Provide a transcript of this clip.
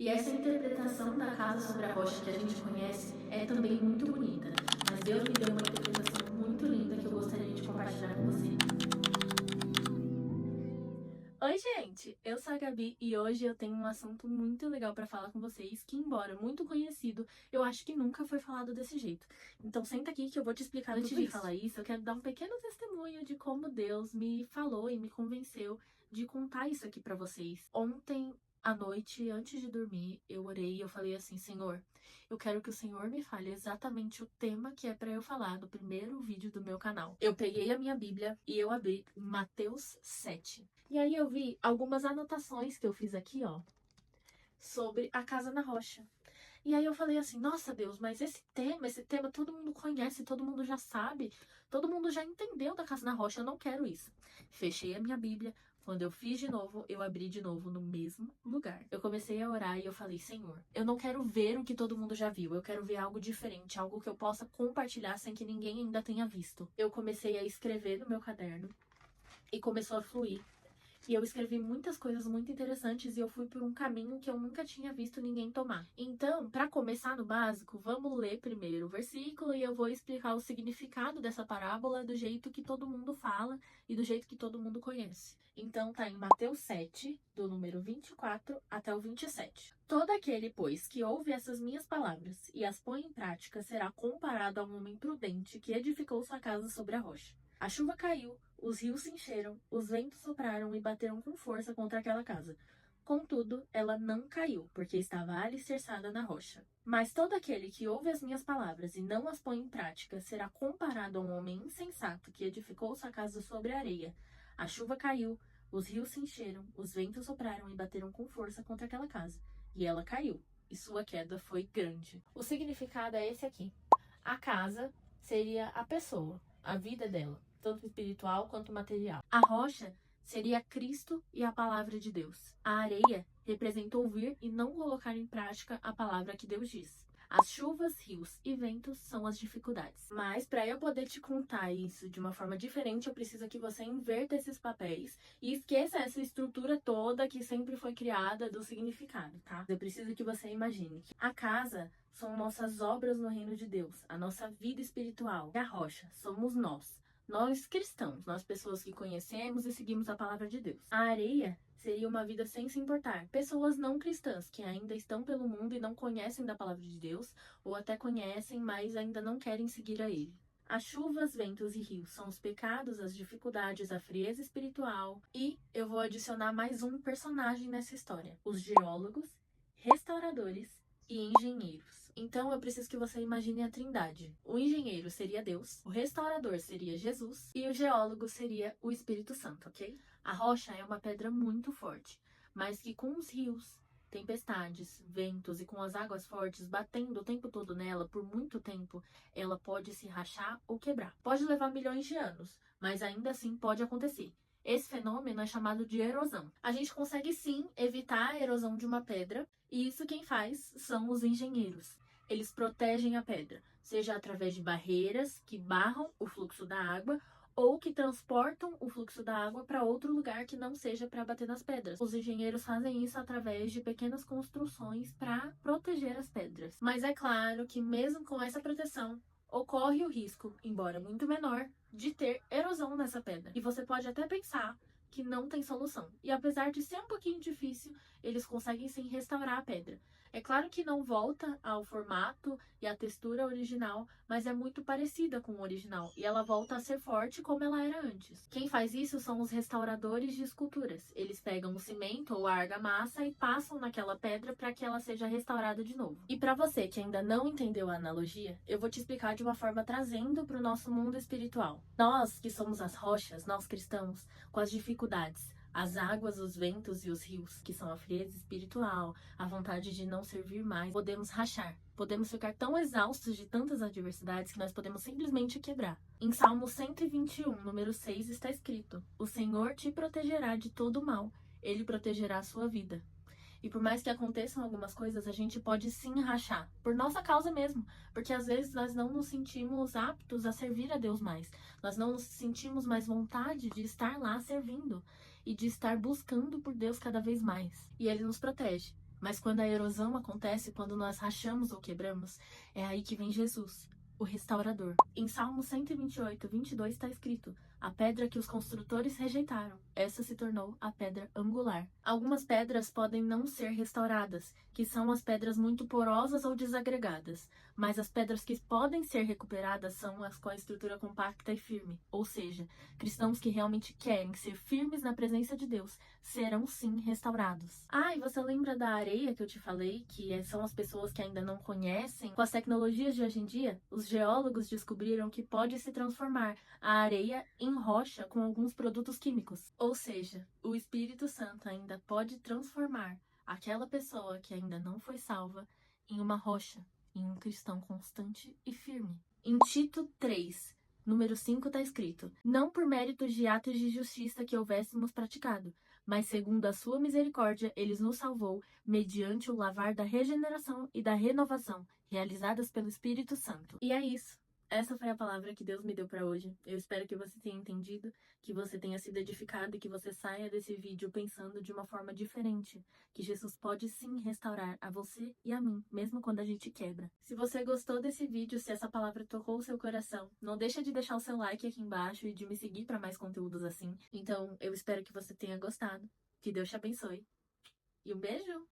E essa interpretação da casa sobre a rocha que a gente conhece é também muito bonita, mas Deus me deu uma interpretação muito linda que eu gostaria de compartilhar com você. Oi, gente! Eu sou a Gabi e hoje eu tenho um assunto muito legal para falar com vocês que, embora muito conhecido, eu acho que nunca foi falado desse jeito. Então senta aqui que eu vou te explicar tudo isso. Antes de falar isso, eu quero dar um pequeno testemunho de como Deus me falou e me convenceu de contar isso aqui para vocês. Ontem à noite, antes de dormir, eu orei e eu falei assim: Senhor, eu quero que o Senhor me fale exatamente o tema que é para eu falar no primeiro vídeo do meu canal. Eu peguei a minha Bíblia e eu abri Mateus 7. E aí eu vi algumas anotações que eu fiz aqui, ó, sobre a casa na rocha. E aí eu falei assim: nossa, Deus, mas esse tema todo mundo conhece, todo mundo já sabe, todo mundo já entendeu da casa na rocha, eu não quero isso. Fechei a minha Bíblia. Quando eu fiz de novo, eu abri de novo no mesmo lugar. Eu comecei a orar e eu falei: Senhor, eu não quero ver o que todo mundo já viu, eu quero ver algo diferente, algo que eu possa compartilhar sem que ninguém ainda tenha visto. Eu comecei a escrever no meu caderno e começou a fluir. E eu escrevi muitas coisas muito interessantes e eu fui por um caminho que eu nunca tinha visto ninguém tomar. Então, para começar no básico, vamos ler primeiro o versículo e eu vou explicar o significado dessa parábola do jeito que todo mundo fala e do jeito que todo mundo conhece. Então, tá em Mateus 7, do número 24 até o 27. Todo aquele, pois, que ouve essas minhas palavras e as põe em prática será comparado a um homem prudente que edificou sua casa sobre a rocha. A chuva caiu, os rios se encheram, os ventos sopraram e bateram com força contra aquela casa. Contudo, ela não caiu, porque estava alicerçada na rocha. Mas todo aquele que ouve as minhas palavras e não as põe em prática será comparado a um homem insensato que edificou sua casa sobre a areia. A chuva caiu, os rios se encheram, os ventos sopraram e bateram com força contra aquela casa. E ela caiu, e sua queda foi grande. O significado é esse aqui. A casa seria a pessoa, a vida dela, tanto espiritual quanto material. A rocha seria Cristo e a palavra de Deus. A areia representa ouvir e não colocar em prática a palavra que Deus diz. As chuvas, rios e ventos são as dificuldades. Mas para eu poder te contar isso de uma forma diferente, eu preciso que você inverta esses papéis e esqueça essa estrutura toda que sempre foi criada do significado, tá? Eu preciso que você imagine que a casa são nossas obras no reino de Deus, a nossa vida espiritual. E a rocha somos nós. Nós cristãos, nós pessoas que conhecemos e seguimos a palavra de Deus. A areia seria uma vida sem se importar. Pessoas não cristãs que ainda estão pelo mundo e não conhecem da palavra de Deus, ou até conhecem, mas ainda não querem seguir a ele. As chuvas, ventos e rios são os pecados, as dificuldades, a frieza espiritual. E eu vou adicionar mais um personagem nessa história: os geólogos, restauradores e engenheiros. Então eu preciso que você imagine a trindade. O engenheiro seria Deus, o restaurador seria Jesus e o geólogo seria o Espírito Santo, ok? A rocha é uma pedra muito forte, mas que com os rios, tempestades, ventos e com as águas fortes batendo o tempo todo nela por muito tempo, ela pode se rachar ou quebrar. Pode levar milhões de anos, mas ainda assim pode acontecer. Esse fenômeno é chamado de erosão. A gente consegue sim evitar a erosão de uma pedra, e isso quem faz são os engenheiros. Eles protegem a pedra, seja através de barreiras que barram o fluxo da água ou que transportam o fluxo da água para outro lugar que não seja para bater nas pedras. Os engenheiros fazem isso através de pequenas construções para proteger as pedras. Mas é claro que mesmo com essa proteção, ocorre o risco, embora muito menor, de ter erosão nessa pedra. E você pode até pensar que não tem solução. E apesar de ser um pouquinho difícil, eles conseguem sim restaurar a pedra. É claro que não volta ao formato e à textura original, mas é muito parecida com o original e ela volta a ser forte como ela era antes. Quem faz isso são os restauradores de esculturas. Eles pegam o cimento ou a argamassa e passam naquela pedra para que ela seja restaurada de novo. E para você que ainda não entendeu a analogia, eu vou te explicar de uma forma trazendo para o nosso mundo espiritual. Nós, que somos as rochas, nós cristãos, com as dificuldades, as águas, os ventos e os rios, que são a frieza espiritual, a vontade de não servir mais, podemos rachar. Podemos ficar tão exaustos de tantas adversidades que nós podemos simplesmente quebrar. Em Salmo 121, número 6, está escrito: o Senhor te protegerá de todo mal, Ele protegerá a sua vida. E por mais que aconteçam algumas coisas, a gente pode sim rachar, por nossa causa mesmo, porque às vezes nós não nos sentimos aptos a servir a Deus mais, nós não nos sentimos mais vontade de estar lá servindo e de estar buscando por Deus cada vez mais. E Ele nos protege. Mas quando a erosão acontece, quando nós rachamos ou quebramos, é aí que vem Jesus, o restaurador. Em Salmo 128, 22 está escrito: a pedra que os construtores rejeitaram, essa se tornou a pedra angular. Algumas pedras podem não ser restauradas, que são as pedras muito porosas ou desagregadas, mas as pedras que podem ser recuperadas são as com a estrutura compacta e firme, ou seja, cristãos que realmente querem ser firmes na presença de Deus serão sim restaurados. Ah, e você lembra da areia que eu te falei, que são as pessoas que ainda não conhecem? Com as tecnologias de hoje em dia, os geólogos descobriram que pode se transformar a areia em rocha com alguns produtos químicos. Ou seja, o Espírito Santo ainda pode transformar aquela pessoa que ainda não foi salva em uma rocha, em um cristão constante e firme. Em Tito 3, número 5 está escrito: não por méritos de atos de justiça que houvéssemos praticado, mas segundo a sua misericórdia, ele nos salvou, mediante o lavar da regeneração e da renovação, realizadas pelo Espírito Santo. E é isso. Essa foi a palavra que Deus me deu para hoje. Eu espero que você tenha entendido, que você tenha sido edificado e que você saia desse vídeo pensando de uma forma diferente, que Jesus pode sim restaurar a você e a mim, mesmo quando a gente quebra. Se você gostou desse vídeo, se essa palavra tocou o seu coração, não deixa de deixar o seu like aqui embaixo e de me seguir para mais conteúdos assim. Então, eu espero que você tenha gostado. Que Deus te abençoe. E um beijo!